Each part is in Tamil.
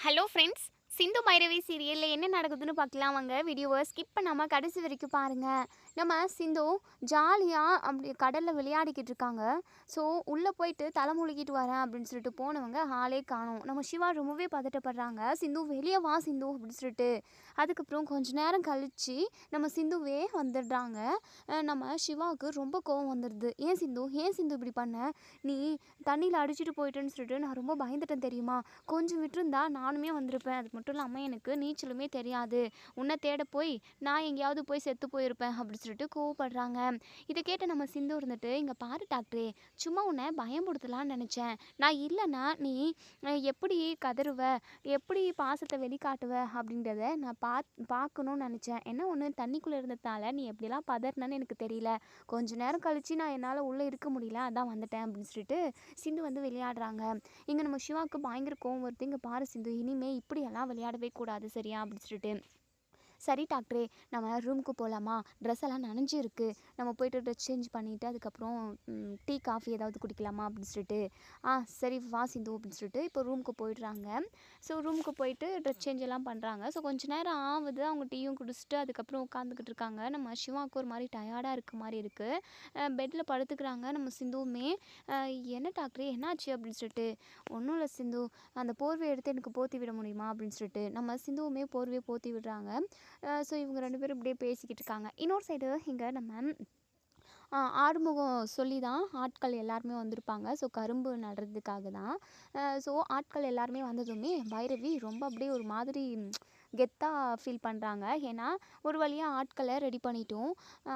Hello friends. சிந்து பைரவி சீரியலில் என்ன நடக்குதுன்னு பார்க்கலாம் வாங்க. வீடியோவை ஸ்கிப் பண்ணாமல் கடைசி வரைக்கும் பாருங்கள். நம்ம சிந்து ஜாலியாக அப்படி கடலில் விளையாடிக்கிட்டு இருக்காங்க. ஸோ உள்ளே போயிட்டு தலை முழுகிட்டு வரேன் அப்படின்னு சொல்லிட்டு போனவங்க ஆளே காணோம். நம்ம சிவா ரொம்பவே பதட்டப்படுறாங்க. சிந்து வெளியே வா சிந்து அப்படின்னு சொல்லிட்டு. அதுக்கப்புறம் கொஞ்ச நேரம் கழித்து நம்ம சிந்துவே வந்துடுறாங்க. நம்ம சிவாவுக்கு ரொம்ப கோவம் வந்துடுது. ஏன் சிந்து இப்படி பண்ண? நீ தண்ணியில் அடிச்சுட்டு போயிட்டேன்னு சொல்லிட்டு நான் ரொம்ப பயந்துட்டேன் தெரியுமா? கொஞ்சம் விட்டுருந்தா நானுமே வந்திருப்பேன். அது மட்டும் இல்லாமல் எனக்கு நீச்சலுமே தெரியாது. உன்னை தேட போய் நான் எங்கேயாவது போய் செத்து போயிருப்பேன் அப்படின்னு சொல்லிட்டு கோவப்படுறாங்க. இதை கேட்ட நம்ம சிந்து இருந்துட்டு, இங்கே பாரு டாக்டரே, சும்மா உன்னை பயன்படுத்தலான்னு நினச்சேன். நான் இல்லைன்னா நீ எப்படி கதறுவ, எப்படி பாசத்தை வெளிக்காட்டுவ அப்படின்றத நான் பார்க்கணும்னு நினச்சேன். என்ன ஒன்று, தண்ணிக்குள்ளே இருந்ததால நீ எப்படிலாம் பதறினன்னு எனக்கு தெரியல. கொஞ்ச நேரம் கழித்து நான் என்னால் உள்ளே இருக்க முடியல, அதான் வந்துட்டேன் அப்படின்னு சொல்லிட்டு சிந்து வந்து விளையாடுறாங்க. இங்கே நம்ம சிவாவுக்கு பயங்கர கோவம் வருது. இங்கே பாரு சிந்து, இனிமே இப்படியெல்லாம் விளையாடவே கூடாது சரியா அப்படின்னு சொல்லிட்டு. சரி டாக்டரே, நம்ம ரூமுக்கு போகலாமா? ட்ரெஸ் எல்லாம் நனைஞ்சு இருக்குது. நம்ம போய்ட்டு ட்ரெஸ் சேஞ்ச் பண்ணிவிட்டு அதுக்கப்புறம் டீ காஃபி ஏதாவது குடிக்கலாமா அப்படின்னு சொல்லிட்டு. சரி வா சிந்து அப்படின்னு சொல்லிட்டு இப்போ ரூமுக்கு போயிடுறாங்க. ஸோ ரூமுக்கு போயிட்டு ட்ரெஸ் சேஞ்ச் எல்லாம் பண்ணுறாங்க. ஸோ கொஞ்ச நேரம் ஆகுது. அவங்க டீயும் குடிச்சிட்டு அதுக்கப்புறம் உட்காந்துக்கிட்டு இருக்காங்க. நம்ம சிவாவுக்கு ஒரு மாதிரி டயர்டாக இருக்க மாதிரி இருக்குது. பெட்டில் படுத்துக்கிறாங்க. நம்ம சிந்துவுமே என்ன டாக்டரே என்னாச்சு அப்படின்னு சொல்லிட்டு. ஒன்றும் இல்லை சிந்து, அந்த போர்வை எடுத்து எனக்கு போற்றி விட முடியுமா அப்படின்னு சொல்லிட்டு நம்ம சிந்துவுமே போர்வையை போற்றி விடுறாங்க. ஸோ இவங்க 2 பேரும் இப்படியே பேசிக்கிட்டு இருக்காங்க. இன்னொரு சைடு இங்கே நம்ம ஆறுமுகம் சொல்லி தான் ஆட்கள் எல்லாருமே வந்திருப்பாங்க. ஸோ கரும்பு நடுறதுக்காக தான். ஸோ ஆட்கள் எல்லாருமே வந்ததுமே பைரவி ரொம்ப அப்படியே ஒரு மாதிரி கெத்தாக ஃபீல் பண்ணுறாங்க. ஏன்னா ஒரு வழியாக ஆட்களை ரெடி பண்ணிட்டோம்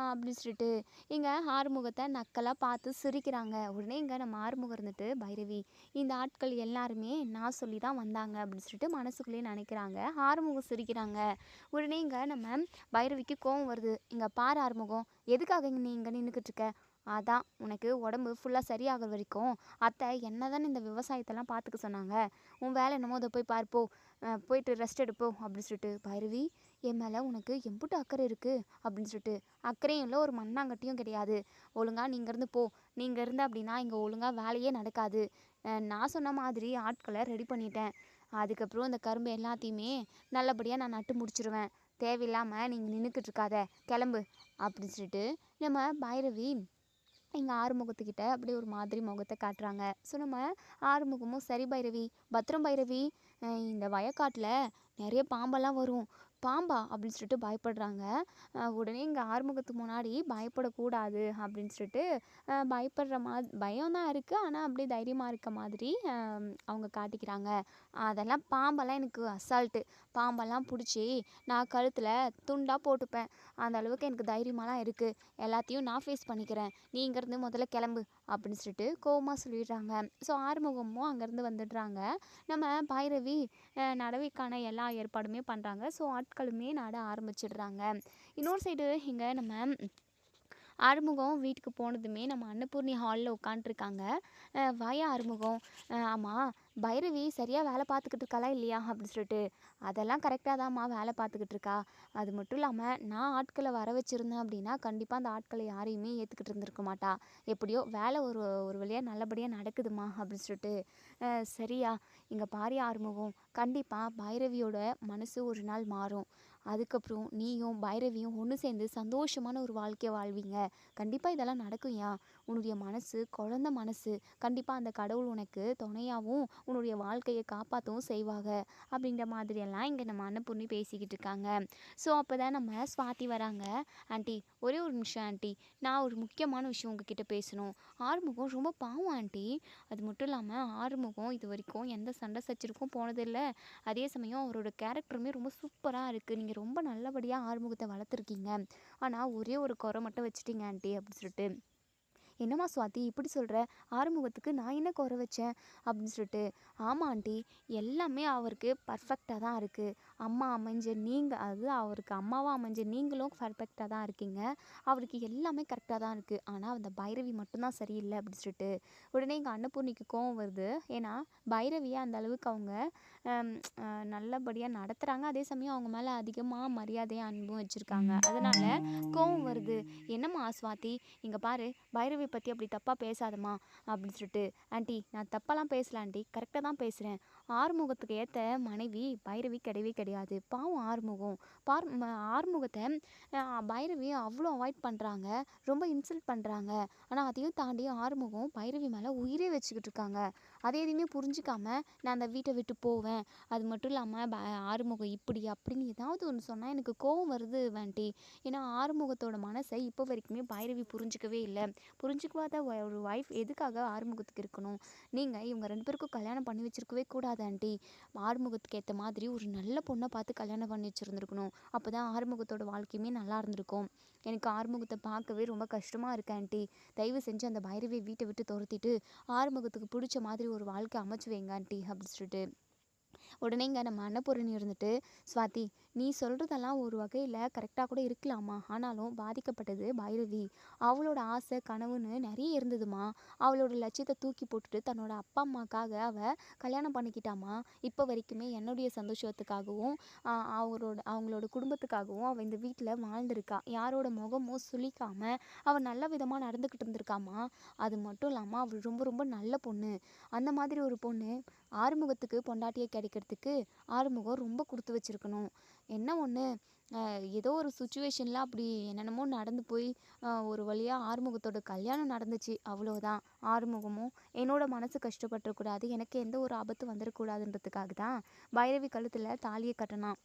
அப்படின்னு சொல்லிட்டு இங்கே ஆறுமுகத்தை நக்கலாக பார்த்து சிரிக்கிறாங்க. உடனே இங்கே நம்ம ஆறுமுகம் இருந்துட்டு, பைரவி, இந்த ஆட்கள் எல்லாருமே நான் சொல்லி தான் வந்தாங்க அப்படின்னு சொல்லிட்டு மனசுக்குள்ளேயே நினைக்கிறாங்க. ஆறுமுகம் சிரிக்கிறாங்க. உடனே இங்கே நம்ம பைரவிக்கு கோவம் வருது. இங்கே பாரு ஆறுமுகம், எதுக்காக நீ இங்கே நின்றுக்கிட்டு இருக்க? அதான் உனக்கு உடம்பு ஃபுல்லாக சரியாகிற வரைக்கும் அத்தை என்ன தானே இந்த விவசாயத்தெல்லாம் பார்த்துக்க சொன்னாங்க. உன் வேலை என்னமோ அதை போய் பார்ப்போ, போயிட்டு ரெஸ்ட் எடுப்போம் அப்படின்னு சொல்லிட்டு. பைரவி, என் மேலே உனக்கு எம்புட்டு அக்கறை இருக்குது அப்படின்னு சொல்லிட்டு. அக்கறையும் இல்லை, ஒரு மண்ணாங்கட்டியும் கிடையாது. ஒழுங்கா நீங்கள் இருந்து போ. நீங்கள் இருந்த அப்படின்னா இங்கே ஒழுங்காக வேலையே நடக்காது. நான் சொன்ன மாதிரி ஆட்களை ரெடி பண்ணிட்டேன். அதுக்கப்புறம் இந்த கரும்பு எல்லாத்தையுமே நல்லபடியாக நான் நட்டு முடிச்சிருவேன். தேவையில்லாமல் நீங்கள் நின்றுக்கிட்டு இருக்காத, கிளம்பு அப்படின்னு சொல்லிட்டு நம்ம பைரவி எங்கள் ஆறுமுகத்துக்கிட்ட அப்படியே ஒரு மாதிரி முகத்தை காட்டுறாங்க. ஸோ நம்ம ஆறுமுகமும், சரி பைரவி, பத்திரம் பைரவி, இந்த வயக்காட்டில் நிறைய பாம்பெல்லாம் வரும். பாம்பா அப்படின்னு சொல்லிட்டு பயப்படுறாங்க. உடனே இங்கே ஆறுமுகத்துக்கு முன்னாடி பயப்படக்கூடாது அப்படின்னு சொல்லிட்டு பயப்படுற பயம் தான் இருக்குது. ஆனால் அப்படியே தைரியமாக இருக்க மாதிரி அவங்க காட்டிக்கிறாங்க. அதெல்லாம் பாம்பெல்லாம் எனக்கு அசால்ட்டு. பாம்பெல்லாம் பிடிச்சி நான் கழுத்தில் துண்டாக போட்டுப்பேன். அந்த அளவுக்கு எனக்கு தைரியமாலாம் இருக்குது. எல்லாத்தையும் நான் ஃபேஸ் பண்ணிக்கிறேன். நீ இங்கேருந்து முதல்ல கிளம்பு அப்படின்னு சொல்லிட்டு கோவமாக சொல்லிடுறாங்க. ஸோ ஆறுமுகமும் அங்கேருந்து வந்துடுறாங்க. நம்ம பைரவி நடவைக்கான எல்லா ஏற்பாடுமே பண்ணுறாங்க. ஸோ ஆட்களுமே நட ஆரம்பிச்சிடுறாங்க. இன்னொரு சைடு இங்கே நம்ம ஆறுமுகம் வீட்டுக்கு போனதுமே நம்ம அன்னபூர்ணி ஹாலில் உட்காண்ட்ருக்காங்க. வாயா ஆறுமுகம், ஆமாம் பைரவி சரியாக வேலை பார்த்துக்கிட்டு இருக்காளா இல்லையா அப்படின்னு சொல்லிட்டு. அதெல்லாம் கரெக்டாக தான்மா வேலை பார்த்துக்கிட்டு இருக்கா. அது மட்டும் இல்லாமல் நான் ஆட்களை வர வச்சுருந்தேன் அப்படின்னா கண்டிப்பாக அந்த ஆட்களை யாரையுமே ஏற்றுக்கிட்டு இருந்திருக்க மாட்டா. எப்படியோ வேலை ஒரு ஒரு வழியாக நல்லபடியாக நடக்குதுமா அப்படின்னு சொல்லிட்டு. சரியா, இங்கே பாரி ஆறுமுகம், கண்டிப்பாக பைரவியோட மனசு ஒரு நாள் மாறும். அதுக்கப்புறம் நீயும் பைரவியும் ஒன்று சேர்ந்து சந்தோஷமான ஒரு வாழ்க்கையை வாழ்வீங்க. கண்டிப்பாக இதெல்லாம் நடக்கும்யா. உன்னுடைய மனசு குழந்த மனசு. கண்டிப்பாக அந்த கடவுள் உனக்கு துணையாகவும் உன்னுடைய வாழ்க்கையை காப்பாற்றவும் செய்வாங்க அப்படின்ற மாதிரியெல்லாம் இங்கே நம்ம அன்னபூர்ணி பேசிக்கிட்டு இருக்காங்க. ஸோ அப்போ தான் நம்ம ஸ்வாதி வராங்க. ஆண்டி, ஒரே ஒரு நிமிஷம் ஆண்டி, நான் ஒரு முக்கியமான விஷயம் உங்ககிட்ட பேசணும். ஆறுமுகம் ரொம்ப பாவம் ஆண்டி. அது மட்டும் இல்லாமல் ஆறுமுகம் இது வரைக்கும் எந்த சண்டை சச்சரவுக்கும் போனதில்லை. அதே சமயம் அவரோட கேரக்டருமே ரொம்ப சூப்பராக இருக்குது. நீங்கள் ரொம்ப நல்லபடியாக ஆறுமுகத்தை வளர்த்துருக்கீங்க. ஆனால் ஒரே ஒரு குறை மட்டும் வச்சுட்டீங்க ஆண்டி அப்படின்னு சொல்லிட்டு. என்னம்மா சுவாதி இப்படி சொல்கிற? ஆறுமுகத்துக்கு நான் என்ன குறை வச்சேன் அப்படின்னு சொல்லிட்டு. ஆமாம் ஆண்டி, எல்லாமே அவருக்கு பர்ஃபெக்டாக தான் இருக்குது. அம்மா அமைஞ்ச நீங்கள், அது அவருக்கு அம்மாவாக அமைஞ்ச நீங்களும் பர்ஃபெக்டாக தான் இருக்கீங்க. அவருக்கு எல்லாமே கரெக்டாக தான் இருக்குது. ஆனால் அந்த பைரவி மட்டும்தான் சரியில்லை அப்படின்னு சொல்லிட்டு. உடனே எங்கள் அன்னபூர்ணிக்கு கோவம் வருது. ஏன்னா பைரவியை அந்த அளவுக்கு அவங்க நல்லபடியாக நடத்துகிறாங்க. அதே சமயம் அவங்க மேலே அதிகமாக மரியாதையும் அன்பும் வச்சுருக்காங்க. அதனால் கோவம் வருது. என்னம்மா சுவாதி, இங்கே பாரு, பைரவி பற்றி அப்படி தப்பாக பேசாதம்மா அப்படின்னு சொல்லிட்டு. ஆண்டி, நான் தப்பாலாம் பேசல ஆண்டி, கரெக்டாக தான் பேசுகிறேன். ஆறுமுகத்துக்கு ஏற்ற மனைவி பைரவி கிடையவே கிடையாது. பாவம் ஆறுமுகம். ஆறுமுகத்தை பைரவி அவ்வளோ அவாய்ட் பண்ணுறாங்க, ரொம்ப இன்சல்ட் பண்ணுறாங்க. ஆனால் அதையும் தாண்டி ஆறுமுகம் பைரவி மேலே உயிரே வச்சுக்கிட்டு இருக்காங்க. அதை எதையுமே புரிஞ்சிக்காம நான் அந்த வீட்டை விட்டு போவேன், அது மட்டும் இல்லாமல் ஆறுமுகம் இப்படி அப்படின்னு ஏதாவது ஒன்று சொன்னால் எனக்கு கோவம் வருது வேண்டி. ஏன்னா ஆறுமுகத்தோட மனசை இப்போ வரைக்குமே பைரவி புரிஞ்சிக்கவே இல்லை. புரிஞ்சுக்காத ஒரு ஒய்ஃப் எதுக்காக ஆறுமுகத்துக்கு இருக்கணும்? நீங்கள் இவங்க 2 பேருக்கும் கல்யாணம் பண்ணி வச்சிருக்கவே கூடாது ஆண்டி. ஆறுமுகத்துக்கு ஏற்ற மாதிரி ஒரு நல்ல பொண்ணை பார்த்து கல்யாணம் பண்ணி வச்சுருந்துருக்கணும். அப்போ தான் ஆறுமுகத்தோட வாழ்க்கையுமே நல்லா இருந்திருக்கும். எனக்கு ஆறுமுகத்தை பார்க்கவே ரொம்ப கஷ்டமாக இருக்கு ஆண்டி. தயவு செஞ்சு அந்த பைரவியை வீட்டை விட்டு துரத்திட்டு ஆறுமுகத்துக்கு பிடிச்ச மாதிரி ஒரு வாழ்க்கை அமைச்சு வைங்க ஆண்டி அப்படின்னு சொல்லிட்டு உடனேங்க நம்ம அன்னபூரணி இருந்துட்டு, ஸ்வாதி நீ சொல்கிறதெல்லாம் ஒரு வகையில் கரெக்டாக கூட இருக்கலாமா, ஆனாலும் பாதிக்கப்பட்டது பைரவி. அவளோட ஆசை கனவுன்னு நிறைய இருந்ததுமா. அவளோட லட்சியத்தை தூக்கி போட்டுட்டு தன்னோட அப்பா அம்மாக்காக அவள் கல்யாணம் பண்ணிக்கிட்டாமா. இப்போ வரைக்குமே என்னுடைய சந்தோஷத்துக்காகவும் அவங்களோட குடும்பத்துக்காகவும் அவள் இந்த வீட்டில் வாழ்ந்திருக்கா. யாரோட முகமும் சுளிக்காமல் அவள் நல்ல விதமாக நடந்துக்கிட்டு இருந்திருக்காமா. அது மட்டும் இல்லாமல் அவள் ரொம்ப ரொம்ப நல்ல பொண்ணு. அந்த மாதிரி ஒரு பொண்ணு ஆறுமுகத்துக்கு பொண்டாட்டியை கிடைக்கிறதுக்கு ஆறுமுகம் ரொம்ப கொடுத்து வச்சிருக்கணும். என்ன ஒன்று, ஏதோ ஒரு சுச்சுவேஷனில் அப்படி என்னென்னமோ நடந்து போய் ஒரு வழியாக ஆறுமுகத்தோட கல்யாணம் நடந்துச்சு, அவ்வளோதான். ஆறுமுகமும் என்னோட மனசு கஷ்டப்பட்டுறக்கூடாது, எனக்கு எந்த ஒரு ஆபத்து வந்துடக்கூடாதுன்றதுக்காக தான் பைரவி கழுத்தில் தாலியை கட்டினான்.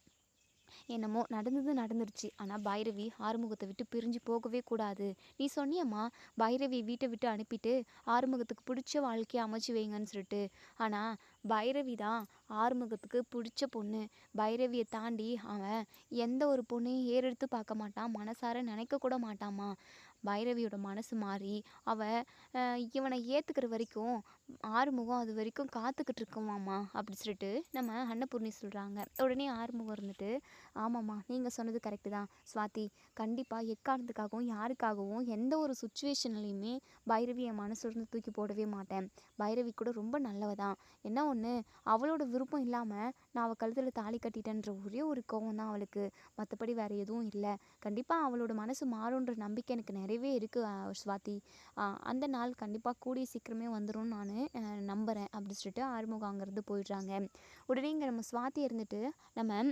என்னமோ நடந்தது நடந்துருச்சு. ஆனால் பைரவி ஆறுமுகத்தை விட்டு பிரிஞ்சு போகவே கூடாது. நீ சொன்னியம்மா பைரவி வீட்டை விட்டு அனுப்பிட்டு ஆறுமுகத்துக்கு பிடிச்ச வாழ்க்கையை அமைச்சு வைங்கன்னு சொல்லிட்டு. ஆனால் பைரவி தான் ஆறுமுகத்துக்கு பிடிச்ச பொண்ணு. பைரவியை தாண்டி அவன் எந்த ஒரு பொண்ணையும் ஏறெடுத்து பார்க்க மாட்டான், மனசார நினைக்க கூட மாட்டாமா. பைரவியோட மனசு மாறி இவனை ஏற்றுக்கிற வரைக்கும் ஆறுமுகம் அது வரைக்கும் காத்துக்கிட்டு இருக்குமாம்மா அப்படி சொல்லிட்டு நம்ம அன்னபூர்ணி சொல்கிறாங்க. உடனே ஆறுமுகம் இருந்துட்டு, ஆமாம்மா நீங்கள் சொன்னது கரெக்டு தான் ஸ்வாதி. கண்டிப்பாக எக்காரணத்துக்காகவும் யாருக்காகவும் எந்த ஒரு சுச்சுவேஷன்லையுமே பைரவி என் மனசுலேருந்து தூக்கி போடவே மாட்டேன். பைரவி கூட ரொம்ப நல்லவ தான். என்ன ஒன்று, அவளோட விருப்பம் இல்லாமல் நான் அவள் கழுத்தில் தாலி கட்டிட்டேன்ற ஒரே ஒரு கோவம் தான் அவளுக்கு. மற்றபடி வேறு எதுவும் இல்லை. கண்டிப்பாக அவளோட மனசு மாறுன்ற நம்பிக்கை எனக்கு நிறையவே இருக்குது ஸ்வாதி. அந்த நாள் கண்டிப்பாக கூடிய சீக்கிரமே வந்துடும் நான் நம்புகிறேன் அப்படி சொல்லிட்டு ஆறுமுகம் அங்கேருந்து போயிடுறாங்க. உடனே இங்கே நம்ம ஸ்வாதி இருந்துட்டு நம்ம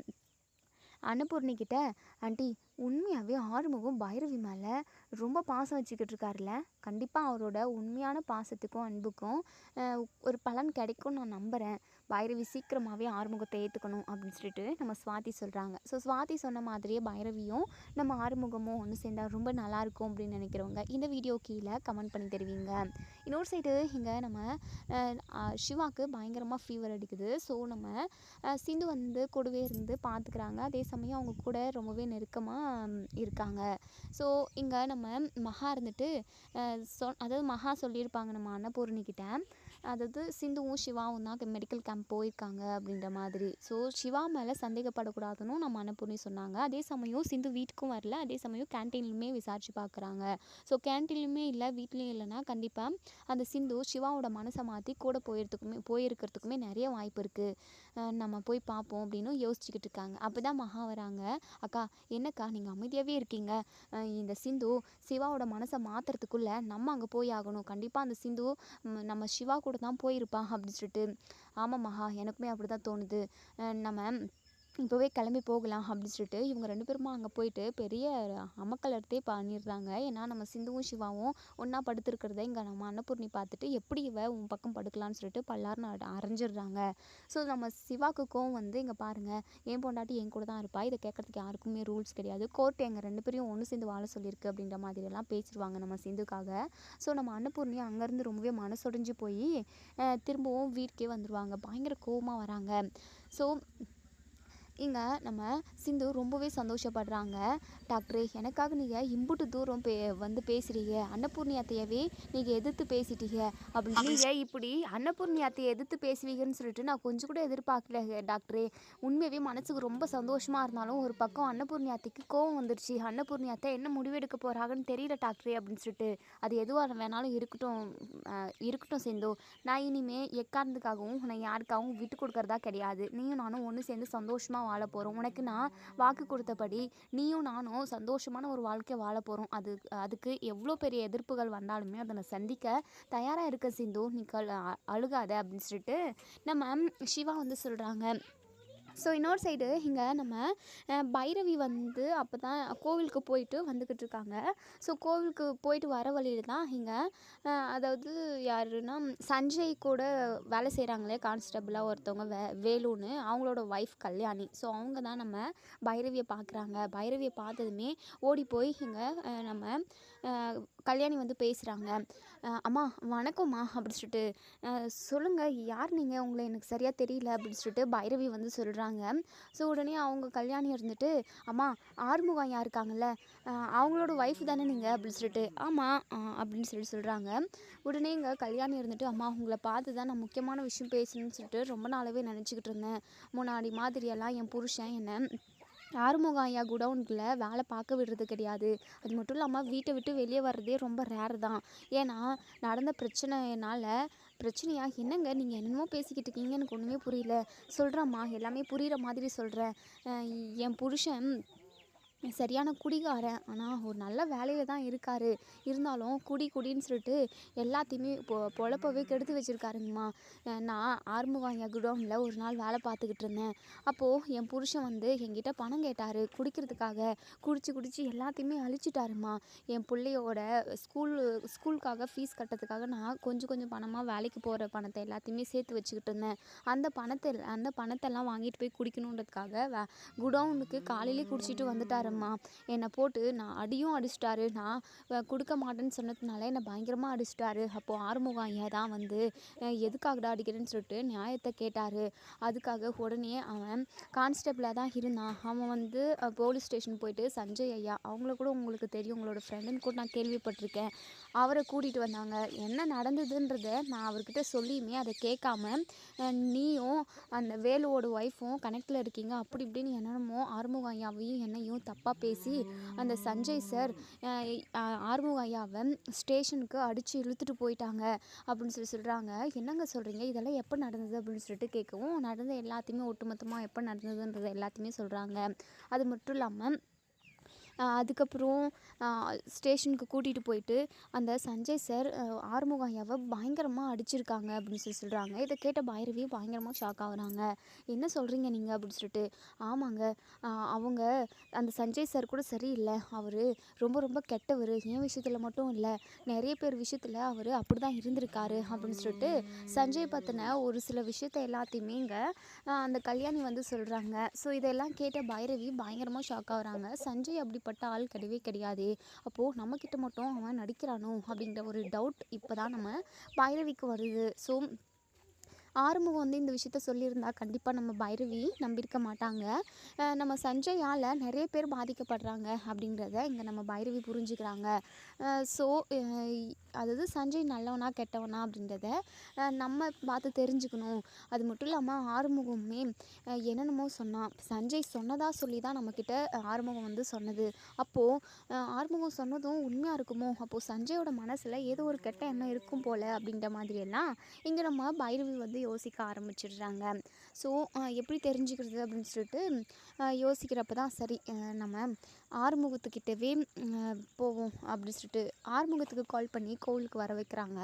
அன்னபூர்ணிக்கிட்ட, ஆண்டி உண்மையாகவே ஆறுமுகம் பைரவி மேலே ரொம்ப பாசம் வச்சுக்கிட்டு இருக்காருல்ல, கண்டிப்பாக அவரோட உண்மையான பாசத்துக்கும் அன்புக்கும் ஒரு பலன் கிடைக்கும் நான் நம்புகிறேன். பைரவி சீக்கிரமாகவே ஆறுமுகத்தை ஏற்றுக்கணும் அப்படின்னு சொல்லிட்டு நம்ம ஸ்வாதி சொல்கிறாங்க. ஸோ ஸ்வாதி சொன்ன மாதிரியே பைரவியும் நம்ம ஆறுமுகமும் ஒன்று சேர்ந்தால் ரொம்ப நல்லாயிருக்கும் அப்படின்னு நினைக்கிறவங்க இந்த வீடியோ கீழே கமெண்ட் பண்ணி தருவீங்க. இன்னொரு சைடு இங்கே நம்ம சிவாவுக்கு பயங்கரமாக ஃபீவர் அடிக்குது. ஸோ நம்ம சிந்து கூடவே இருந்து பார்த்துக்கிறாங்க. அதே சமயம் அவங்க கூட ரொம்பவே நெருக்கமாக இருக்காங்க. ஸோ இங்கே நம்ம மகா இருந்துட்டு அதாவது மகா சொல்லியிருப்பாங்க நம்ம அன்னபூர்ணிக்கிட்ட, அதாவது சிந்துவும் சிவாவும் தான் மெடிக்கல் கேம்ப் போயிருக்காங்க அப்படின்ற மாதிரி. ஸோ சிவா மேலே சந்தேகப்படக்கூடாதுன்னு நம்ம அன்னபூர்ணி சொன்னாங்க. அதே சமயம் சிந்து வீட்டுக்கும் வரல, அதே சமயம் கேன்டீன்லையுமே விசாரித்து பார்க்குறாங்க. ஸோ கேன்டீன்லையுமே இல்லை, வீட்லேயும் இல்லைன்னா கண்டிப்பாக அந்த சிந்து சிவாவோட மனசை மாற்றி கூட போயிருக்கிறதுக்குமே நிறைய வாய்ப்பு இருக்குது. நம்ம போய் பார்ப்போம் அப்படின்னு யோசிச்சுக்கிட்டு இருக்காங்க. அப்போ தான் மகா வராங்க. அக்கா என்னக்கா நீங்கள் அமைதியாகவே இருக்கீங்க, இந்த சிந்து சிவாவோட மனசை மாற்றுறதுக்குள்ளே நம்ம அங்கே போய் ஆகணும். கண்டிப்பாக அந்த சிந்து நம்ம சிவா கூட தான் போயிருப்பா அப்படின்னு சொல்லிட்டு. ஆமாம் மகா எனக்குமே அப்படி தான் தோணுது, நம்ம இப்போவே கிளம்பி போகலாம் அப்படின்னு சொல்லிட்டு இவங்க 2 பேருமா அங்கே போயிட்டு பெரிய அமக்கலத்தை பண்ணிடுறாங்க. ஏன்னா நம்ம சிந்துவும் சிவாவும் ஒன்றா படுத்துருக்கிறத இங்கே நம்ம அன்னபூர்ணி பார்த்துட்டு எப்படி உன் பக்கம் படுக்கலான்னு சொல்லிட்டு பல்லாருன்னு அரைஞ்சிடுறாங்க. ஸோ நம்ம சிவாக்குக்கும் இங்கே பாருங்கள், என் பொண்டாட்டி என் கூட தான் இருப்பா, இதை கேட்குறதுக்கு யாருக்குமே ரூல்ஸ் கிடையாது, கோர்ட் எங்கள் 2 பேரையும் ஒன்று சேர்ந்து வாழ சொல்லியிருக்கு அப்படின்ற மாதிரியெல்லாம் பேசிடுவாங்க நம்ம சிந்துக்காக. ஸோ நம்ம அன்னபூர்ணி அங்கேருந்து ரொம்பவே மனசொடைஞ்சு போய் திரும்பவும் வீட்டுக்கே வந்துடுவாங்க. பயங்கர கோவமாக வராங்க. ஸோ இங்கே நம்ம சிந்து ரொம்பவே சந்தோஷப்படுறாங்க. டாக்டரே எனக்காக நீங்கள் இம்புட்டு தூரம் பேசுகிறீங்க, அன்னபூர்ணி அத்தையவே நீங்கள் எதிர்த்து பேசிட்டீங்க அப்படின்னு. நீங்கள் இப்படி அன்னபூர்ணி அத்தையை எதிர்த்து பேசுவீங்கன்னு சொல்லிட்டு நான் கொஞ்சம் கூட எதிர்பார்க்கல டாக்டரே. உண்மையாகவே மனசுக்கு ரொம்ப சந்தோஷமாக இருந்தாலும் ஒரு பக்கம் அன்னபூர்ணி அத்தைக்கு கோவம் வந்துடுச்சு. அன்னபூர்ணி அத்தை என்ன முடிவெடுக்க போகிறாங்கன்னு தெரியல டாக்டரே அப்படின்னு சொல்லிட்டு. அது எதுவாக வேணாலும் இருக்கட்டும் சிந்து, நான் இனிமேல் எக்காரணத்துக்காகவும் உன்னை யாருக்காகவும் விட்டு கொடுக்கறதா கிடையாது. நீயும் நானும் ஒன்று சேர்ந்து சந்தோஷமாக சந்தோஷமாக வாழ போகிறோம். உனக்கு நான் வாக்கு கொடுத்தபடி நீயும் நானும் சந்தோஷமான ஒரு வாழ்க்கை வாழ போகிறோம். அதுக்கு எவ்வளோ பெரிய எதிர்ப்புகள் வந்தாலுமே அதை நான் சந்திக்க தயாராக இருக்க சிந்து, நீ அழுகாத அப்படின்னு சொல்லிட்டு நம்ம சிவா வந்து சொல்கிறாங்க. ஸோ இன்னொரு சைடு இங்கே நம்ம பைரவி வந்து அப்போ தான் கோவிலுக்கு போயிட்டு வந்துக்கிட்டு இருக்காங்க. ஸோ கோவிலுக்கு போயிட்டு வர வழியில் தான் இங்கே அதாவது யாருன்னா சஞ்சய் கூட வேலை செய்கிறாங்களே கான்ஸ்டபிளாக ஒருத்தவங்க வேலுன்னு, அவங்களோட ஒய்ஃப் கல்யாணி. ஸோ அவங்க தான் நம்ம பைரவியை பார்க்குறாங்க. பைரவியை பார்த்ததுமே ஓடி போய் இங்கே நம்ம கல்யாணி வந்து பேசுகிறாங்க. அம்மா வணக்கம்மா அப்படின்னு சொல்லிட்டு, சொல்லுங்கள் யார் நீங்கள், உங்களை எனக்கு சரியாக தெரியல அப்படின்னு சொல்லிட்டு பைரவி வந்து சொல்கிறாங்க. ஸோ உடனே அவங்க கல்யாணி இருந்துட்டு, அம்மா ஆறுமுகம் யார் இருக்காங்கல்ல அவங்களோட ஒய்ஃப் தானே நீங்கள் அப்படின்னு சொல்லிட்டு, ஆமாம் அப்படின்னு சொல்கிறாங்க. உடனே இங்கே கல்யாணி இருந்துட்டு, அம்மா உங்களை பார்த்து தான் நான் முக்கியமான விஷயம் பேசணும்னு சொல்லிட்டு ரொம்ப நாளாகவே நினச்சிக்கிட்டு இருந்தேன். முன்னாடி மாதிரியெல்லாம் என் புருஷன் என்னை ஆறுமுகம் ஐயா குடவுனுக்குள்ளே வேலை பார்க்க விடுறது கிடையாது. அது மட்டும் இல்லாமல் வீட்டை விட்டு வெளியே வர்றதே ரொம்ப ரேர் தான். ஏன்னா நடந்த பிரச்சனையா என்னங்க நீங்கள் என்னமோ பேசிக்கிட்டு இருக்கீங்க, எனக்கு ஒன்றுமே புரியல. சொல்கிறேம்மா, எல்லாமே புரிகிற மாதிரி சொல்கிறேன். என் புருஷன் சரியான குடிகாரன், ஆனால் ஒரு நல்ல வேலையில் தான் இருக்கார். இருந்தாலும் குடின்னு சொல்லிட்டு எல்லாத்தையுமே பொழப்பவே கெடுத்து வச்சுருக்காருங்கம்மா. நான் ஆறுமுகம் ஐயா குடோனில் ஒரு நாள் வேலை பார்த்துக்கிட்டு இருந்தேன். அப்போது என் புருஷன் வந்து என்கிட்ட பணம் கேட்டார் குடிக்கிறதுக்காக. குடிச்சு எல்லாத்தையுமே அழிச்சிட்டாருமா. என் பிள்ளையோட ஸ்கூலுக்காக ஃபீஸ் கட்டுறதுக்காக நான் கொஞ்சம் பணமாக வேலைக்கு போகிற பணத்தை எல்லாத்தையுமே சேர்த்து வச்சுக்கிட்டு இருந்தேன். அந்த பணத்தெல்லாம் வாங்கிட்டு போய் குடிக்கணுன்றதுக்காக குடோனுக்கு காலையிலே குடிச்சிட்டு வந்துட்டாரு. என்னை போட்டு நான் அடிச்சிட்டாரு. நான் கொடுக்க மாட்டேன்னு சொன்னதுனால என்னை பயங்கரமாக அடிச்சிட்டாரு. அப்போது ஆறுமுகம் ஐயா தான் வந்து எதுக்காகடா அடிக்கிறேன்னு சொல்லிட்டு நியாயத்தை கேட்டார். அதுக்காக உடனே அவன் கான்ஸ்டபிளாக தான் இருந்தான். அவன் வந்து போலீஸ் ஸ்டேஷன் போயிட்டு சஞ்சய் ஐயா, அவங்கள கூட உங்களுக்கு தெரியும், உங்களோட ஃப்ரெண்டுன்னு கூட நான் கேள்விப்பட்டிருக்கேன், அவரை கூட்டிகிட்டு வந்தாங்க. என்ன நடந்ததுன்றதை நான் அவர்கிட்ட சொல்லியுமே அதை கேட்காம நீயும் அந்த வேலுவோட ஒய்ஃபும் கனெக்டில் இருக்கீங்க அப்படி இப்படின்னு என்னென்னமோ ஆறுமுகம் ஐயாவையும் என்னையும் தப்பாக பேசி அந்த சஞ்சய் சார் ஆறுமுக ஐயாவை ஸ்டேஷனுக்கு அடித்து இழுத்துட்டு போயிட்டாங்க அப்படின்னு சொல்கிறாங்க. என்னங்க சொல்கிறீங்க, இதெல்லாம் எப்போ நடந்தது அப்படின்னு சொல்லிட்டு கேட்கவும், நடந்த எல்லாத்தையுமே ஒட்டுமொத்தமாக எப்போ நடந்ததுன்றது எல்லாத்தையுமே சொல்கிறாங்க. அது மட்டும் இல்லாமல் அதுக்கப்புறம் ஸ்டேஷனுக்கு கூட்டிகிட்டு போயிட்டு அந்த சஞ்சய் சார் ஆறுமுகம் ஐயாவை பயங்கரமாக அடிச்சிருக்காங்க அப்படின்னு சொல்கிறாங்க. இதை கேட்ட பைரவி பயங்கரமாக ஷாக் ஆகுறாங்க. என்ன சொல்கிறீங்க நீங்கள் அப்படின்னு சொல்லிட்டு, ஆமாங்க அவங்க அந்த சஞ்சய் சார் கூட சரியில்லை, அவர் ரொம்ப கெட்டவர், என் விஷயத்தில் மட்டும் இல்லை நிறைய பேர் விஷயத்தில் அவர் அப்படி தான் இருந்திருக்காரு அப்படின்னு சொல்லிட்டு சஞ்சய் பற்றின ஒரு சில விஷயத்த எல்லாத்தையுமே இங்கே அந்த கல்யாணி வந்து சொல்கிறாங்க. ஸோ இதெல்லாம் கேட்ட பைரவி பயங்கரமாக ஷாக் ஆகுறாங்க. சஞ்சய் அப்படிப்பட்ட ஆள் கிடையாது, அப்போது நம்மக்கிட்ட மட்டும் அவன் நடிக்கிறானோ அப்படிங்கிற ஒரு டவுட் இப்போ தான் நம்ம பைரவிக்கு வருது. ஸோ ஆறுமுகம் வந்து இந்த விஷயத்த சொல்லியிருந்தா கண்டிப்பாக நம்ம பைரவி நம்பியிருக்க மாட்டாங்க. நம்ம சஞ்சயால் நிறைய பேர் பாதிக்கப்படுறாங்க அப்படிங்கிறத இங்கே நம்ம பைரவி புரிஞ்சுக்கிறாங்க. ஸோ அதாவது சஞ்சய் நல்லவனா கெட்டவனா அப்படின்றத நம்ம பார்த்து தெரிஞ்சுக்கணும். அது மட்டும் இல்லாமல் ஆறுமுகமே என்னென்னமோ சொன்னான், சஞ்சய் சொன்னதாக சொல்லி தான் நம்மக்கிட்ட ஆறுமுகம் வந்து சொன்னது. அப்போது ஆறுமுகம் சொன்னதும் உண்மையாக இருக்குமோ, அப்போது சஞ்சயோட மனசில் ஏதோ ஒரு கெட்ட எண்ணம் இருக்கும் போல் அப்படின்ற மாதிரியெல்லாம் இங்கே நம்ம பைரவி வந்து யோசிக்க ஆரம்பிச்சிடுறாங்க. ஸோ எப்படி தெரிஞ்சுக்கிறது அப்படின்னு சொல்லிட்டு யோசிக்கிறப்ப தான் சரி நம்ம ஆறுமுகத்துக்கிட்டவே போவோம் அப்படின்னு சொல்லிட்டு ஆறுமுகத்துக்கு கால் பண்ணி கோவிலுக்கு வர வைக்கிறாங்க.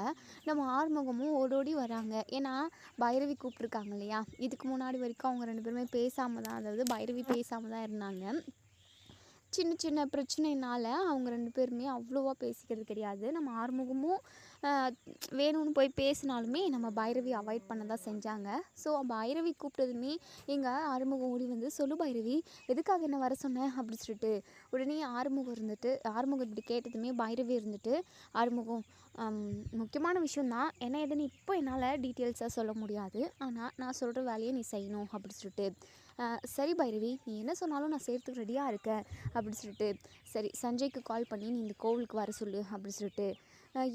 நம்ம ஆறுமுகமும் ஓடோடி வராங்க. ஏன்னா பைரவி கூப்பிட்ருக்காங்க இல்லையா, இதுக்கு முன்னாடி வரைக்கும் அவங்க ரெண்டு பேருமே பேசாமல் தான், அதாவது பைரவி பேசாமல் தான் இருந்தாங்க. சின்ன பிரச்சனைனால அவங்க ரெண்டு பேருமே அவ்வளோவா பேசிக்கிறது கிடையாது. நம்ம ஆறுமுகமும் வேணும்னு போய் பேசினாலுமே நம்ம பைரவி அவாய்ட் பண்ண தான் செஞ்சாங்க. ஸோ பைரவி கூப்பிட்டதுமே எங்கள் ஆறுமுகம் ஓடி வந்து, சொல்லு பைரவி எதுக்காக என்ன வர சொன்னேன் அப்படின்னு சொல்லிட்டு. உடனே ஆறுமுகம் இப்படி கேட்டதுமே பைரவி இருந்துட்டு, ஆறுமுகம் முக்கியமான விஷயந்தான், என்ன ஏதுன்னு இப்போ என்னால் டீட்டெயில்ஸாக சொல்ல முடியாது, ஆனால் நான் சொல்கிற வேலையை நீ செய்யணும் அப்படின்னு சொல்லிட்டு. சரி பைரவி, நீ என்ன சொன்னாலும் நான் செய்கிறதுக்கு ரெடியாக இருக்கேன் அப்படின்னு சொல்லிட்டு. சரி சஞ்சய்க்கு கால் பண்ணி நீ இந்த கோவிலுக்கு வர சொல்லு அப்படின்னு சொல்லிட்டு.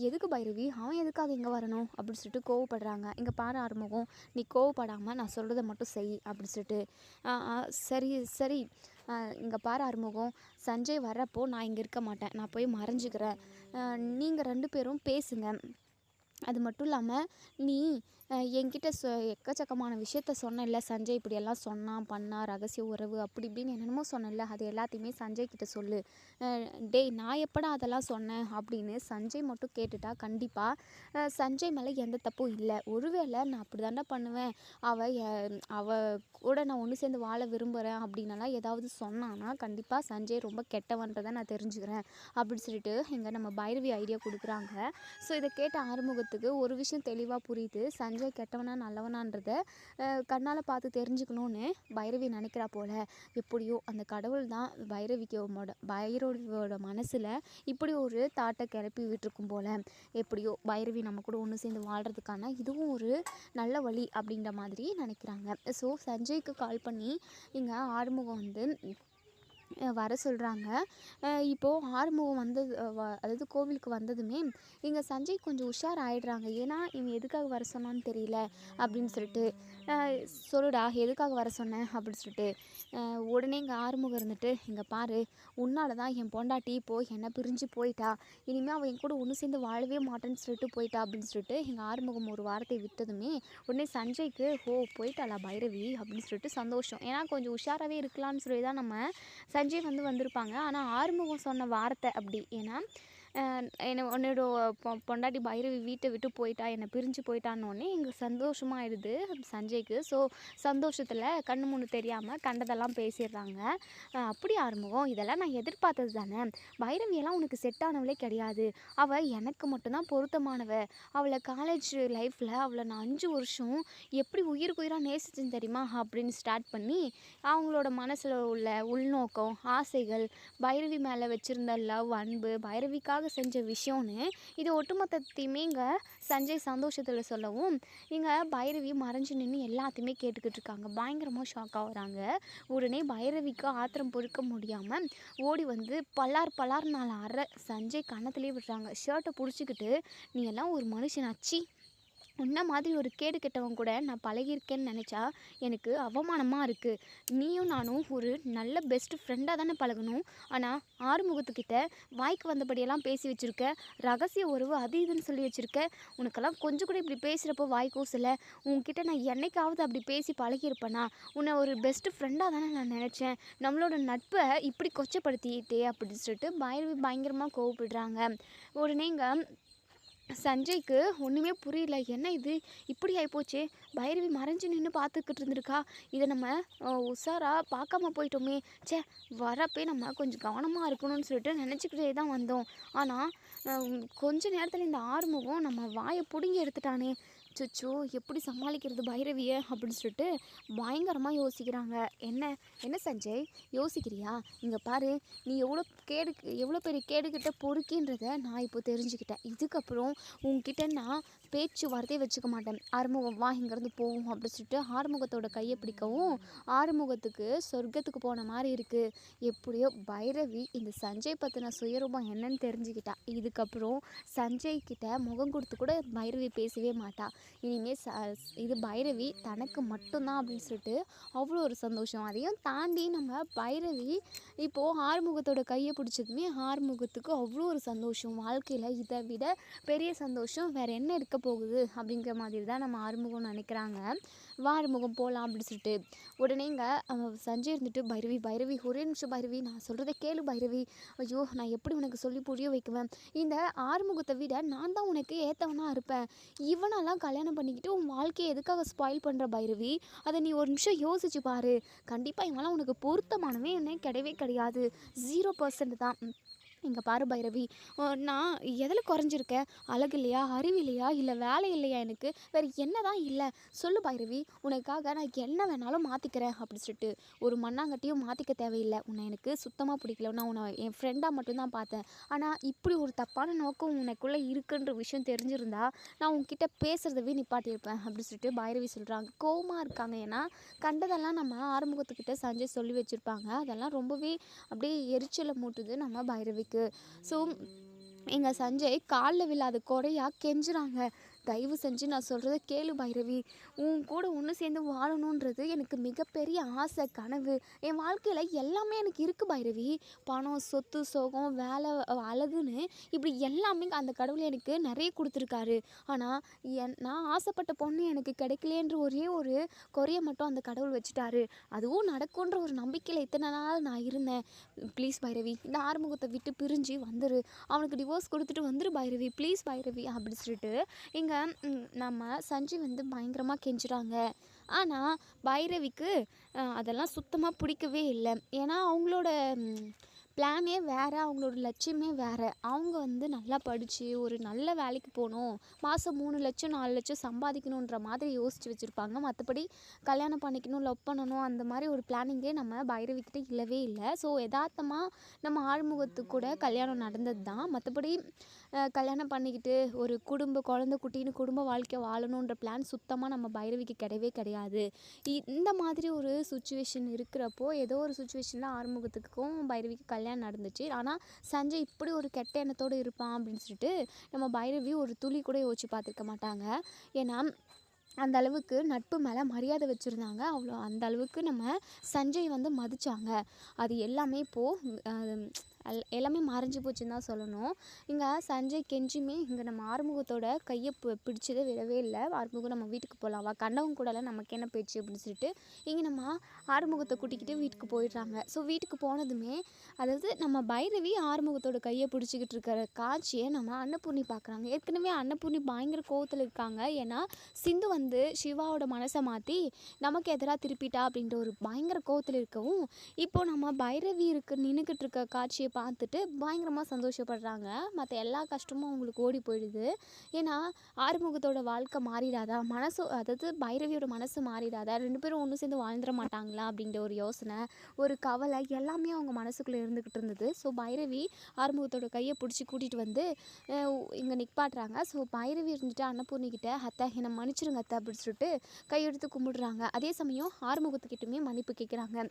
எதுக்கு பைரவி, அவன் எதுக்காக இங்கே வரணும் அப்படின்னு சொல்லிட்டு கோவப்படுறாங்க. இங்கே பாரு ஆறுமுகம், நீ கோவப்படாமல் நான் சொல்கிறத மட்டும் செய் அப்படின்னு சொல்லிட்டு. சரி இங்கே பாரு ஆறுமுகம், சஞ்சய் வர்றப்போ நான் இங்கே இருக்க மாட்டேன், நான் போய் மறைஞ்சிக்கிறேன், நீங்கள் ரெண்டு பேரும் பேசுங்க. அது மட்டும் இல்லாமல் நீ என்கிட்ட எக்கச்சக்கமான விஷயத்த சொன்னேன்ல, சஞ்சய் இப்படியெல்லாம் சொன்னான், பண்ணான், ரகசிய உறவு அப்படி இப்படின்னு என்னென்னமோ சொன்னேன்ல, அது எல்லாத்தையுமே சஞ்சய் கிட்ட சொல்லு. டேய் நான் எப்படா அதெல்லாம் சொன்னேன் அப்படின்னு சஞ்சய் மட்டும் கேட்டுட்டா சஞ்சய் மேலே எந்த தப்பும் இல்லை. ஒருவேளை நான் அப்படி தாண்டா பண்ணுவேன், அவ கூட நான் ஒன்று சேர்ந்து வாழ விரும்புகிறேன் அப்படின்னலாம் ஏதாவது சொன்னான்னா கண்டிப்பாக சஞ்சய் ரொம்ப கெட்டவன்றதை நான் தெரிஞ்சுக்கிறேன் அப்படின்னு சொல்லிட்டு இங்கே நம்ம பைரவி ஐடியா கொடுக்குறாங்க. ஸோ இதை கேட்ட ஆறுமுகத்துக்கு ஒரு விஷயம் தெளிவாக புரியுது. சஞ்சய் கெட்டவனா நல்லவனான்றத கண்ணால் பார்த்து தெரிஞ்சுக்கணும்னு பைரவி நினைக்கிறா போல். எப்படியோ அந்த கடவுள் தான் பைரவியோட மனசில் இப்படி ஒரு தாட்டை கிளப்பி விட்டுருக்கும் போல். எப்படியோ பைரவி நம்ம கூட ஒன்று சேர்ந்து வாழ்கிறதுக்கான இதுவும் ஒரு நல்ல வழி அப்படின்ற மாதிரி நினைக்கிறாங்க. ஸோ சஞ்சய்க்கு கால் பண்ணி இங்கே ஆறுமுகம் வந்து வர சொல்கிறாங்க. இப்போது ஆறுமுகம் வந்தது அதாவது கோவிலுக்கு வந்ததுமே இங்கே சஞ்சய் கொஞ்சம் உஷார் ஆகிடுறாங்க. ஏன்னா இவன் எதுக்காக வர சொன்னான்னு தெரியல அப்படின்னு சொல்லிட்டு. சொல்லுடா எதுக்காக வர சொன்னேன் அப்படின்னு சொல்லிட்டு உடனே இங்கே ஆறுமுகம் இருந்துட்டு, இங்கே பாரு உன்னால தான் என் பொண்டாட்டி இப்போது என்னை பிரிஞ்சு போயிட்டா, இனிமேல் அவன் என் கூட ஒன்று சேர்ந்து வாழவே மாட்டேன்னு சொல்லிட்டு போயிட்டா அப்படின்னு சொல்லிட்டு எங்கள் ஆறுமுகம் ஒரு வார்த்தை விட்டதுமே உடனே சஞ்சய்க்கு போயிட்டாளா பைரவி அப்படின்னு சொல்லிட்டு சந்தோஷம். ஏன்னா கொஞ்சம் உஷாராகவே இருக்கலாம்னு சொல்லி தான் நம்ம சஞ்சய் வந்திருப்பாங்க. ஆனால் ஆறுமுகம் சொன்ன வார்த்தை அப்படி. ஏன்னா உன்னோட பொண்டாட்டி பைரவி வீட்டை விட்டு போயிட்டா, என்னை பிரிஞ்சு போயிட்டான்னொடனே எங்களுக்கு சந்தோஷமாயிடுது சஞ்சய்க்கு. ஸோ சந்தோஷத்தில் கண்ணு முன்னு தெரியாமல் கண்டதெல்லாம் பேசிடுறாங்க. அப்படி ஆறுமுகம் இதெல்லாம் நான் எதிர்பார்த்தது தானே, பைரவியெல்லாம் உனக்கு செட் ஆனவளே கிடையாது, அவள் எனக்கு மட்டும்தான் பொருத்தமானவ, அவளை காலேஜ் லைஃப்பில் அவளை நான் 5 வருஷம் எப்படி உயிருக்கு உயிராக நேசிச்சேன்னு தெரியுமா அப்படின்னு ஸ்டார்ட் பண்ணி அவங்களோட மனசில் உள்ள உள்நோக்கம், ஆசைகள், பைரவி மேலே வச்சுருந்த லவ், அன்பு, பைரவிக்காக செஞ்ச விஷயம்னு இது ஒட்டுமொத்தத்தையுமே இங்கே சஞ்சய் சந்தோஷத்தில் சொல்லவும் இங்கே பைரவி மறைஞ்சு நின்று எல்லாத்தையுமே கேட்டுக்கிட்டு இருக்காங்க. பயங்கரமாக ஷாக் ஆகுறாங்க. உடனே பைரவிக்கு ஆத்திரம் பொறுக்க முடியாமல் ஓடி வந்து பலார் பலார் 4 அரை சஞ்சய் கன்னத்துலேயே விடுறாங்க. ஷர்ட்டை பிடிச்சிக்கிட்டு, நீ எல்லாம் ஒரு மனுஷனாச்சி, உன்ன மாதிரி ஒரு கேடு கெட்டவன் கூட நான் பழகியிருக்கேன்னு நினச்சா எனக்கு அவமானமாக இருக்குது. நீயும் நானும் ஒரு நல்ல பெஸ்ட் ஃப்ரெண்டாக தானே பழகணும். ஆனால் ஆறுமுகத்துக்கிட்ட வாய்க்கு வந்தபடியெல்லாம் பேசி வச்சுருக்க, ரகசிய உறவு அது இதுன்னு சொல்லி வச்சுருக்க. உனக்கெல்லாம் கொஞ்சம் கூட இப்படி பேசுகிறப்போ வாய் கூசலை. உன்கிட்ட நான் என்னைக்காவது அப்படி பேசி பழகியிருப்பேனா? உன்னை ஒரு பெஸ்ட் ஃப்ரெண்டாக தானே நான் நினச்சேன். நம்மளோட நட்பை இப்படி கொச்சப்படுத்திட்டே அப்படின்னு சொல்லிட்டு பைரவி பயங்கரமாக கோவப்படுறாங்க. உடனே இங்கே சஞ்சய்க்கு ஒன்றுமே புரியல. என்ன இது இப்படி ஆகிப்போச்சே, பைரவி மறைஞ்சு நின்று பார்த்துக்கிட்டு இருந்திருக்கா, இதை நம்ம உஷாராக பார்க்காம போயிட்டோமே, சே வரப்பே நம்ம கொஞ்சம் கவனமாக இருக்கணும்னு சொல்லிட்டு நினச்சிக்கிட்டே தான் வந்தோம். ஆனால் கொஞ்ச நேரத்தில் இந்த ஆறுமுகம் நம்ம வாயை பிடுங்கி எடுத்துட்டானே, அச்சோ எப்படி சமாளிக்கிறது பைரவியை அப்படின்னு சொல்லிட்டு பயங்கரமாக யோசிக்கிறாங்க. என்ன என்ன சஞ்சய் யோசிக்கிறியா? இங்கே பாரு, நீ எவ்வளோ பெரிய கேடுக்கிட்ட பொறுக்கின்றதை நான் இப்போ தெரிஞ்சுக்கிட்டேன். இதுக்கப்புறம் உங்ககிட்ட நான் பேச்சு வார்த்தையை வச்சுக்க மாட்டேன். ஆறுமுகம் வா இங்கேருந்து போவோம் அப்படின்னு சொல்லிட்டு ஆறுமுகத்தோட கையை பிடிக்கவும் ஆறுமுகத்துக்கு சொர்க்கத்துக்கு போன மாதிரி இருக்குது. எப்படியோ பைரவி இந்த சஞ்சய் பற்றின சுயரூபம் என்னன்னு தெரிஞ்சுக்கிட்டா. இதுக்கப்புறம் சஞ்சய் கிட்ட முகம் கொடுத்து கூட பைரவி பேசவே மாட்டா. இனிமேல் இது பைரவி தனக்கு மட்டும்தான் அப்படின்னு சொல்லிட்டு அவ்வளோ ஒரு சந்தோஷம். அதையும் தாண்டி நம்ம பைரவி இப்போது ஆறுமுகத்தோட கையை பிடிச்சதுமே ஆறுமுகத்துக்கு அவ்வளோ ஒரு சந்தோஷம். வாழ்க்கையில் இதை விட பெரிய சந்தோஷம் வேறு என்ன இருக்க போகுது அப்படிங்கிற மாதிரி தான் நம்ம ஆறுமுகம் நினைக்கிறாங்க. ஆறுமுகம் போகலாம் அப்படின்னு சொல்லிட்டு உடனே இங்கே சஞ்சய் இருந்துட்டு, பைரவி ஒரே நிமிஷம் பைரவி, நான் சொல்கிறத கேளு பைரவி. ஐயோ நான் எப்படி உனக்கு சொல்லி புரிய வைக்குவேன்? இந்த ஆறுமுகத்தை விட நான் தான் உனக்கு ஏற்றவனாக இருப்பேன். இவனெல்லாம் கல்யாணம் பண்ணிக்கிட்டு உன் வாழ்க்கையை எதுக்காக ஸ்பாயில் பண்ணுற பைரவி? அதை நீ ஒரு நிமிஷம் யோசிச்சு பாரு. கண்டிப்பாக இவெல்லாம் உனக்கு பொருத்தமானவே என்ன கிடையவே கிடையாது. 0% தான். இங்கே பாரு பைரவி, நான் எதில் குறைஞ்சிருக்கேன்? அழகு இல்லையா, அறிவு இல்லையா, இல்லை வேலை இல்லையா, எனக்கு வேறு என்ன தான் இல்லை சொல்லு பைரவி, உனக்காக நான் என்ன வேணாலும் மாற்றிக்கிறேன் அப்படின்னு சொல்லிட்டு ஒரு மண்ணாங்கட்டியும் மாற்றிக்க தேவையில்லை. உன்னை எனக்கு சுத்தமாக பிடிக்கல, நான் உன்னை என் ஃப்ரெண்டாக மட்டும்தான் பார்த்தேன். ஆனால் இப்படி ஒரு தப்பான நோக்கம் உனக்குள்ளே இருக்குன்ற விஷயம் தெரிஞ்சிருந்தா நான் உன்கிட்ட பேசுகிறதவே நிப்பாட்டியிருப்பேன் அப்படின்னு சொல்லிட்டு பைரவி சொல்கிறாங்க. கோவமாக இருக்காங்க. ஏன்னா கண்டதெல்லாம் நம்ம ஆறுமுகத்துக்கிட்ட சஞ்சய் சொல்லி வச்சுருப்பாங்க. அதெல்லாம் ரொம்பவே அப்படியே எரிச்சலை மூட்டுது நம்ம பைரவிக்கு. ஸோ எங்கள் சஞ்சய் காலில் விழாத குறையாக கெஞ்சுறாங்க. தயவு செஞ்சு நான் சொல்கிறத கேளு பைரவி. உன் கூட ஒன்று சேர்ந்து வாழணுன்றது எனக்கு மிகப்பெரிய ஆசை, கனவு. என் வாழ்க்கையில் எல்லாமே எனக்கு இருக்குது பைரவி. பணம், சொத்து, சுகம், வேலை, அழகுன்னு இப்படி எல்லாமே அந்த கடவுள் எனக்கு நிறைய கொடுத்துருக்காரு. ஆனால் நான் ஆசைப்பட்ட பொண்ணு எனக்கு கிடைக்கலேன்ற ஒரே ஒரு குறைய மட்டும் அந்த கடவுள் வச்சுட்டாரு. அதுவும் நடக்குன்ற ஒரு நம்பிக்கையில் இத்தனை நாள் நான் இருந்தேன். ப்ளீஸ் பைரவி, இந்த ஆறுமுகத்தை விட்டு பிரிஞ்சு வந்துரு. அவனுக்கு டிவோர்ஸ் கொடுத்துட்டு வந்துரு பைரவி, ப்ளீஸ் பைரவி அப்படி சொல்லிட்டு இங்கே நம்ம சஞ்சய் வந்து பயங்கரமாக கெஞ்சுறாங்க. ஆனால் பைரவிக்கு அதெல்லாம் சுத்தமாக பிடிக்கவே இல்லை. ஏன்னா அவங்களோட பிளானே வேறு, அவங்களோட லட்சியமே வேறு. அவங்க வந்து நல்லா படித்து ஒரு நல்ல வேலைக்கு போகணும், மாதம் 3 லட்சம் 4 லட்சம் சம்பாதிக்கணுன்ற மாதிரி யோசித்து வச்சுருப்பாங்க. மற்றபடி கல்யாணம் பண்ணிக்கணும், லவ் பண்ணணும் அந்த மாதிரி ஒரு பிளானிங்கே நம்ம பைரவிக்கிட்ட இல்லவே இல்லை. ஸோ யதார்த்தமாக நம்ம ஆறுமுகத்துக்கு கூட கல்யாணம் நடந்தது தான். மற்றபடி கல்யாணம் பண்ணிக்கிட்டு ஒரு குழந்தை குட்டின்னு குடும்ப வாழ்க்கை வாழணுன்ற பிளான் சுத்தமாக நம்ம பைரவிக்கு கிடையவே கிடையாது. இந்த மாதிரி ஒரு சுச்சுவேஷன் இருக்கிறப்போ ஏதோ ஒரு சுச்சுவேஷனில் ஆறுமுகத்துக்கும் பைரவிக்கு கல்யாணம் நடந்துச்சு. ஆனால் சஞ்சய் இப்படி ஒரு கெட்ட எண்ணத்தோடு இருப்பான் அப்படின்னு சொல்லிட்டு நம்ம பைரவி ஒரு துளி கூட யோசிச்சு பார்த்துருக்க மாட்டாங்க. ஏன்னா அந்த அளவுக்கு நட்பு மேலே மரியாதை வச்சுருந்தாங்க. அவ்வளோ அந்த அளவுக்கு நம்ம சஞ்சய் வந்து மதித்தாங்க. அது எல்லாமே இப்போது எல்லாமே மறைஞ்சி போச்சுன்னு தான் சொல்லணும். இங்கே சஞ்சய் கெஞ்சுமே இங்கே நம்ம ஆறுமுகத்தோட கையை பிடிச்சதை விடவே இல்லை. ஆறுமுகம் நம்ம வீட்டுக்கு போகலாம் வா, கண்டவங்க கூடலாம் நமக்கு என்ன பேச்சு அப்படின்னு சொல்லிட்டு இங்கே நம்ம ஆறுமுகத்தை கூட்டிக்கிட்டு வீட்டுக்கு போயிடுறாங்க. ஸோ வீட்டுக்கு போனதுமே அதாவது நம்ம பைரவி ஆறுமுகத்தோட கையை பிடிச்சிக்கிட்டு இருக்கிற காட்சியை நம்ம அன்னபூர்ணி பார்க்குறாங்க. ஏற்கனவே அன்னபூர்ணி பயங்கர கோவத்தில் இருக்காங்க. ஏன்னா சிந்து வந்து சிவாவோட மனசை மாற்றி நமக்கு எதிராக திருப்பிட்டா அப்படின்ற ஒரு பயங்கர கோவத்தில் இருக்கவும், இப்போது நம்ம பைரவி நின்றுக்கிட்டு இருக்க காட்சியை பார்த்துட்டு பயங்கரமாக சந்தோஷப்படுறாங்க. மற்ற எல்லா கஷ்டமும் அவங்களுக்கு ஓடி போயிடுது. ஏன்னா ஆறுமுகத்தோட வாழ்க்கை மாறிடாதா, அதாவது பைரவியோட மனசு மாறிடாதா, 2 பேரும் ஒன்று சேர்ந்து வாழ்ந்துட மாட்டாங்களா அப்படின்ற ஒரு யோசனை, ஒரு கவலை எல்லாமே அவங்க மனசுக்குள்ளே இருந்துக்கிட்டு இருந்தது. ஸோ பைரவி ஆறுமுகத்தோட கையை பிடிச்சி கூட்டிகிட்டு வந்து இங்கே நிற்பாட்டுறாங்க. ஸோ பைரவி இருந்துட்டு அன்னபூர்ணிக்கிட்ட அத்தை என்னை மன்னிச்சிருங்க அத்தை அப்படின்னு சொல்லிட்டு கையெடுத்து கும்பிடுறாங்க. அதே சமயம் ஆறுமுகத்துக்கிட்டுமே மன்னிப்பு கேட்குறாங்க.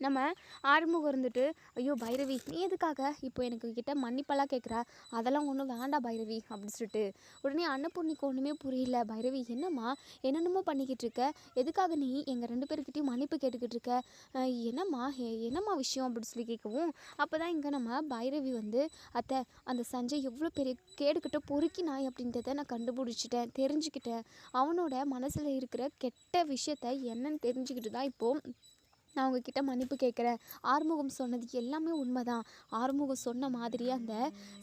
நம்ம ஆறுமுகம் இருந்துட்டு ஐயோ பைரவி நீ எதுக்காக இப்போ எனக்கு கிட்ட மன்னிப்பெல்லாம் கேட்குற, அதெல்லாம் ஒன்றும் வேண்டாம் பைரவி அப்படின்னு சொல்லிட்டு உடனே அன்னபூர்ணிக்கு ஒன்றுமே புரியல. பைரவி என்னம்மா என்னென்னமோ பண்ணிக்கிட்டு இருக்க, எதுக்காக நீ எங்கள் 2 பேர்கிட்டையும் மன்னிப்பு கேட்டுக்கிட்டு இருக்க, என்னம்மா விஷயம் அப்படின்னு சொல்லி கேட்கவும், அப்போ தான் இங்கே நம்ம பைரவி வந்து அத்தை அந்த சஞ்சய் எவ்வளோ பெரிய கேடுக்கிட்ட பொறுக்கி நாய் அப்படின்றத நான் கண்டுபிடிச்சிட்டேன், தெரிஞ்சுக்கிட்டேன். அவனோட மனசில் இருக்கிற கெட்ட விஷயத்த என்னன்னு தெரிஞ்சுக்கிட்டு தான் இப்போது நான் உங்ககிட்ட மன்னிப்பு கேட்குறேன். ஆறுமுகம் சொன்னது எல்லாமே உண்மைதான். ஆறுமுகம் சொன்ன மாதிரியே அந்த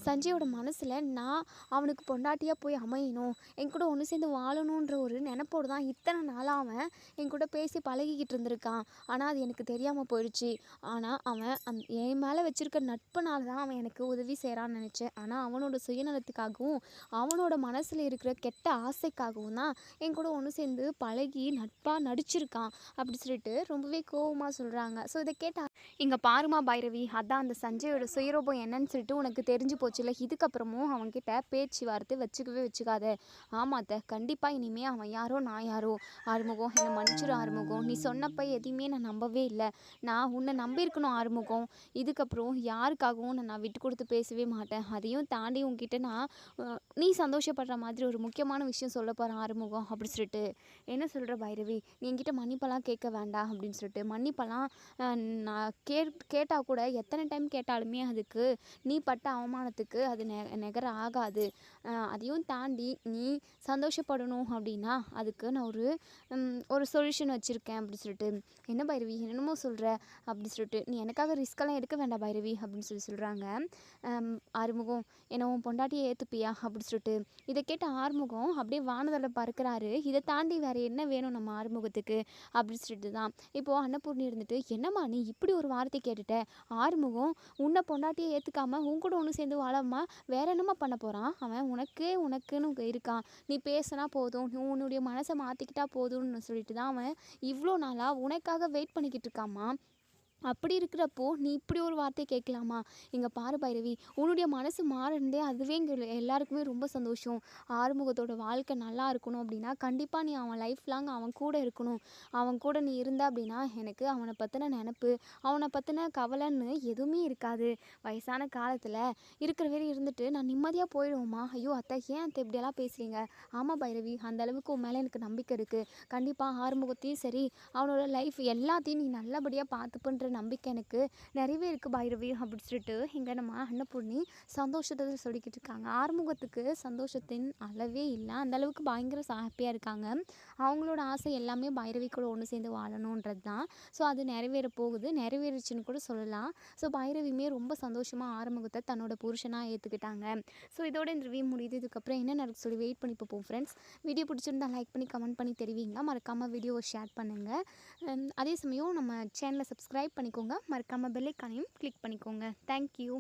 சஞ்சயோட மனசில் நான் அவனுக்கு பொண்டாட்டியாக போய் அமையணும், என் கூட ஒன்று சேர்ந்து வாழணுன்ற ஒரு நினப்போடு தான் இத்தனை நாளாக அவன் என் கூட பேசி பழகிக்கிட்டு இருந்திருக்கான். ஆனால் அது எனக்கு தெரியாமல் போயிடுச்சு. ஆனால் அவன் என் மேலே வச்சுருக்க நட்புனால தான் அவன் எனக்கு உதவி செய்கிறான்னு நினச்சேன். ஆனால் அவனோட சுயநலத்துக்காகவும் அவனோட மனசில் இருக்கிற கெட்ட ஆசைக்காகவும் தான் என் கூட ஒன்று சேர்ந்து பழகி நட்பாக நடிச்சிருக்கான் அப்படி சொல்லிட்டு ரொம்பவே கோவமாக சொல்கிறாங்க. ஸோ இதை கேட்டால் இங்கே பாருமா பைரவி, அதான் அந்த சஞ்சயோட சுயரூபம் என்னன்னு சொல்லிட்டு உனக்கு தெரிஞ்சு போச்சுல, இதுக்கப்புறமும் அவன்கிட்ட பேச்சு வார்த்தை வச்சுக்காத. ஆமாத்த கண்டிப்பாக இனிமேல் அவன் யாரோ நான் யாரோ. ஆறுமுகம் என்னை மன்னிச்சிரு ஆறுமுகம், நீ சொன்னப்போ எதையுமே நான் நம்பவே இல்லை, நான் உன்னை நம்பியிருக்கணும் ஆறுமுகம். இதுக்கப்புறம் யாருக்காகவும் நான் விட்டு கொடுத்து பேசவே மாட்டேன். அதையும் தாண்டி உங்ககிட்ட நான் நீ சந்தோஷப்படுற மாதிரி ஒரு முக்கியமான விஷயம் சொல்ல போகிறேன் ஆறுமுகம் அப்படி சொல்லிட்டு. என்ன சொல்கிற பைரவி, நீ என்கிட்ட மன்னிப்பெல்லாம் கேட்க வேண்டாம் அப்படின்னு சொல்லிட்டு. மன்னிப்பெல்லாம் நான் கேட்டால் கூட எத்தனை டைம் கேட்டாலுமே அதுக்கு நீ பட்ட அவமானத்துக்கு அது நிகர ஆகாது. அதையும் தாண்டி நீ சந்தோஷப்படணும் அப்படின்னா அதுக்கு நான் ஒரு சொல்யூஷன் வச்சுருக்கேன் அப்படி சொல்லிட்டு. என்ன பைரவி என்னென்னமோ சொல்கிற அப்படி சொல்லிட்டு, நீ எனக்காக ரிஸ்கெல்லாம் எடுக்க வேண்டாம் பைரவி அப்படின்னு சொல்கிறாங்க. ஆறுமுகம் என்னை உன் பொண்டாட்டியை ஏற்றுப்பியா அப்படி சொல்லிட்டு. இதை கேட்ட ஆறுமுகம் அப்படியே வானதில் பறக்கிறாரு. இதை தாண்டி வேறு என்ன வேணும் நம்ம ஆறுமுகத்துக்கு அப்படி சொல்லிட்டு தான் இப்போது அன்னபூர்ணி இருந்துட்டு, என்னம்மா நீ இப்படி ஒரு வார்த்தை கேட்டுட்ட, ஆறுமுகம் உன்னை பொண்டாட்டியை ஏற்றுக்காம உன் கூட ஒன்று சேர்ந்து வாழாமா வேற என்னம்மா பண்ண போகிறான், அவன் உனக்குன்னு இருக்கான், நீ பேசினா போதும், நீ உன்னுடைய மனசை மாற்றிக்கிட்டா போதும்னு சொல்லிட்டு தான் அவன் இவ்வளோ நாளாக உனக்காக வெயிட் பண்ணிக்கிட்டு இருக்காம்மா. அப்படி இருக்கிறப்போ நீ இப்படி ஒரு வார்த்தையை கேட்கலாமா? இங்கே பாரு பைரவி, உன்னுடைய மனசு மாறுனதே அதுவே இங்கே எல்லாருக்குமே ரொம்ப சந்தோஷம். ஆறுமுகத்தோட வாழ்க்கை நல்லா இருக்கணும் அப்படின்னா கண்டிப்பாக நீ அவன் லைஃப் லாங் அவன் கூட இருக்கணும். அவன் கூட நீ இருந்த அப்படின்னா எனக்கு அவனை பற்றின நினப்பு, அவனை பற்றின கவலைன்னு எதுவுமே இருக்காது. வயசான காலத்தில் இருக்கிற வரை இருந்துட்டு நான் நிம்மதியாக போயிடுவோம்மா. ஐயோ அத்தை, ஏன் அத்தை இப்படியெல்லாம் பேசுகிறீங்க? ஆமாம் பைரவி, அந்த அளவுக்கு உன் மேலே எனக்கு நம்பிக்கை இருக்குது. கண்டிப்பாக ஆறுமுகத்தையும் சரி, அவனோட லைஃப் எல்லாத்தையும் நீ நல்லபடியாக பார்த்துப்பன்ற நம்பிக்கை எனக்கு நிறையவே இருக்குது பைரவி அப்படின்னு சொல்லிட்டு இங்கே நம்ம அன்னபூர்ணி சந்தோஷத்தை சொல்லிக்கிட்டு இருக்காங்க. ஆறுமுகத்துக்கு சந்தோஷத்தின் அளவே இல்லை, அந்தளவுக்கு பயங்கர ஹாப்பியாக இருக்காங்க. அவங்களோட ஆசை எல்லாமே பைரவி கூட ஒன்று சேர்ந்து வாழணுன்றது தான். ஸோ அது நிறைவேற போகுது, நிறைவேறிச்சுன்னு கூட சொல்லலாம். ஸோ பைரவியுமே ரொம்ப சந்தோஷமாக ஆறுமுகத்தை தன்னோட புருஷனாக ஏற்றுக்கிட்டாங்க. ஸோ இதோட இந்த ரிவ்யூ முடியுது. இதுக்கப்புறம் என்ன நடக்கு சொல்லி வெயிட் பண்ணி பார்ப்போம் ஃப்ரெண்ட்ஸ். வீடியோ பிடிச்சிருந்தா லைக் பண்ணி கமெண்ட் பண்ணி தெரிவிங்க. மறக்காமல் வீடியோவை ஷேர் பண்ணுங்கள். அதே சமயம் நம்ம சேனலை சப்ஸ்கிரைப் பண்ணிக்கோங்க. மறக்காமல் பெல் ஐக்கானையும் கிளிக் பண்ணிக்கோங்க. தேங்க்யூ.